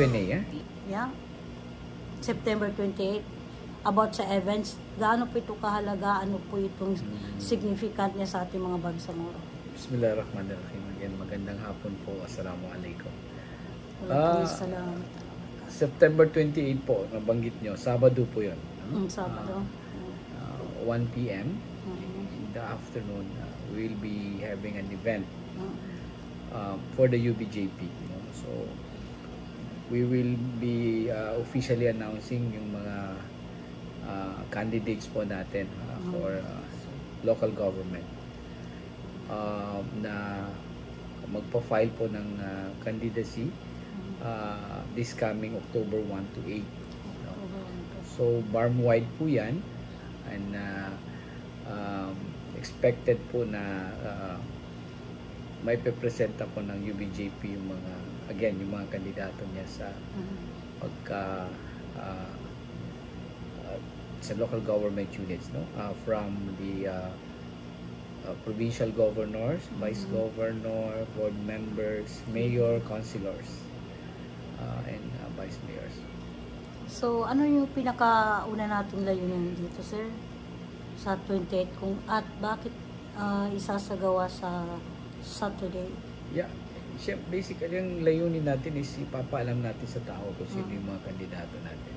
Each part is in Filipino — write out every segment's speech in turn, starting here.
Q&A, Yeah. September 28. About sa events, gaano po ito kahalaga, ano po itong significant niya sa ating mga Bangsamoro? Bismillahirrahmanirrahim. Again, magandang hapon po. Assalamualaikum. Salamat. September 28 po, nabanggit nyo. Sabado po yun. Sabado. 1 p.m. in the afternoon, we'll be having an event for the UBJP. So, we will be officially announcing yung mga candidates po natin for local government na magpa-file po ng candidacy this coming October 1 to 8. So, barm-wide po yan, and expected po na may pepresenta po ng UBJP yung mga, again, yung mga kandidato niya sa pagka sa local government units, no? From the provincial governors, vice governor, board members, mayor, councilors, and vice mayors. So, ano yung pinakauna nating layunin dito, sir? Sa 28 at bakit isasagawa sa Saturday? Yeah. Basically, yung layunin natin is ipapaalam natin sa tao kung sino yung mga kandidato natin.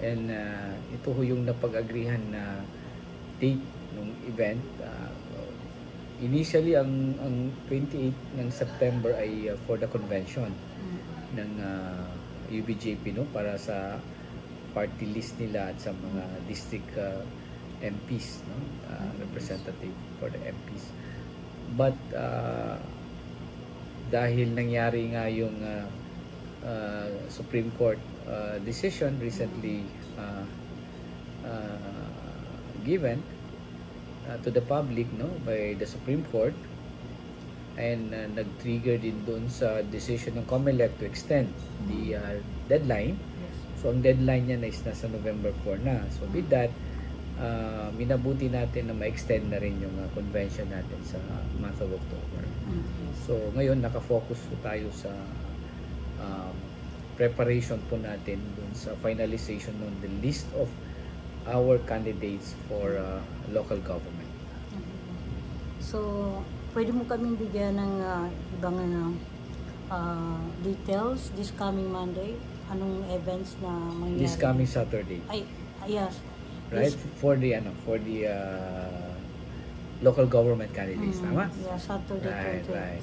And ito ho yung napag-agrihan na date ng event. Initially, ang 28 ng September ay for the convention ng UBJP, no, para sa party list nila at sa mga district MPs, no, representative for the MPs. But dahil nangyari nga yung Supreme Court decision recently given to the public, no, by the Supreme Court, and nag-trigger din doon sa decision ng COMELEC to extend the deadline. So ang deadline niya is nasa November 4 na. So with that, minabuti natin na ma-extend na rin yung convention natin sa month of October. So ngayon nakafocus po tayo sa preparation po natin dun sa finalization ng the list of our candidates for local government. So, pwede mo kaming bigyan ng ibang details this coming Monday? Anong events na mangyayari? This coming Saturday. Yes. Right? For the local government candidates, tama? Yeah, Saturday. Right.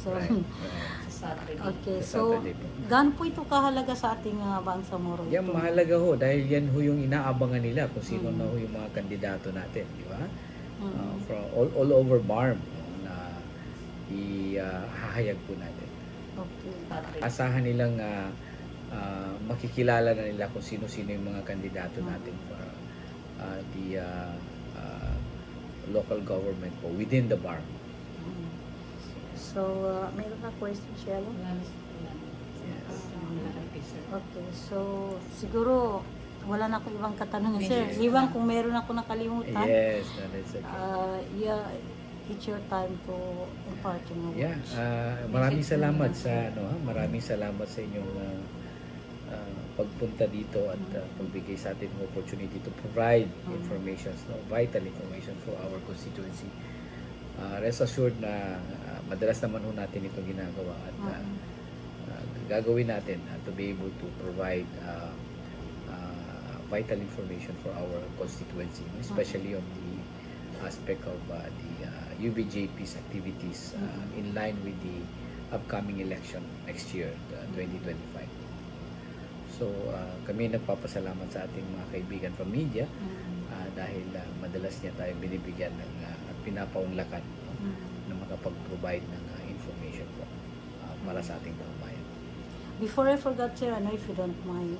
Okay, so gaano po ito kahalaga sa ating Bangsamoro? Yan mahalaga ho dahil yan ho yung inaabangan nila kung sino na ho yung mga kandidato natin, di ba? From all over BARM na ihahayag po natin. Okay. Asahan nilang makikilala na nila kung sino-sino yung mga kandidato natin for the local government po within the BARM. So, mayroon ka question, Shelo? Okay, so siguro wala na akong ibang katanungan, sir. Iwan kung meron ako nakalimutan. Yes, that's okay. Yeah, it's your time to impart your words. Yeah, maraming salamat sa maraming salamat sa inyong pagpunta dito at pagbigay sa atin ng opportunity to provide information, vital information for our constituency. Rest assured na madalas naman ho natin itong ginagawa at gagawin natin to be able to provide vital information for our constituency, especially on the aspect of the UBJP's activities in line with the upcoming election next year, 2025. So kami nagpapasalamat sa ating mga kaibigan from media dahil madalas niya tayo binibigyan ng at pinapaunlakan na makapag-provide ng information po para sa ating bayan. Before I forgot, sir, if you don't mind,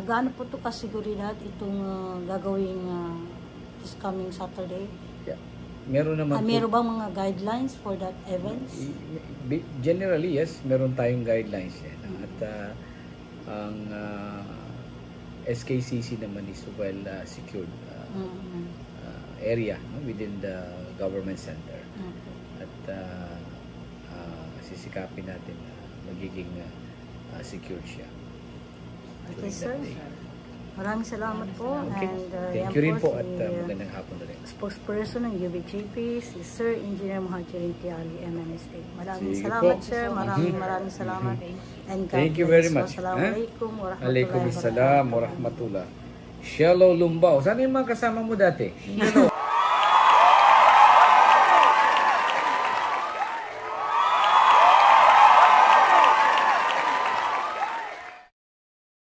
gaano po ito kasiguridad itong gagawin this coming Saturday? Yeah. Meron naman meron bang mga guidelines for that events? Generally, yes. Meron tayong guidelines yan. At ang SKCC naman is well secured area within the government center. At sisikapin natin na magiging secured siya. Okay, during sir. that day. Maraming salamat po. Okay. And Thank yan you rin po si, at magandang hapon na rin. spokesperson ng UBJP, si Sir Engineer Muhajirin Tiali, MMSA. Maraming Sige salamat, po. sir. Maraming salamat. And God Thank you bless. very much. Wassalamualaikum warahmatullahi Alaikum wabarakatuh. assalam warahmatullah. Shalom Lumbao. Sana yung mga kasama mo dati? Hello.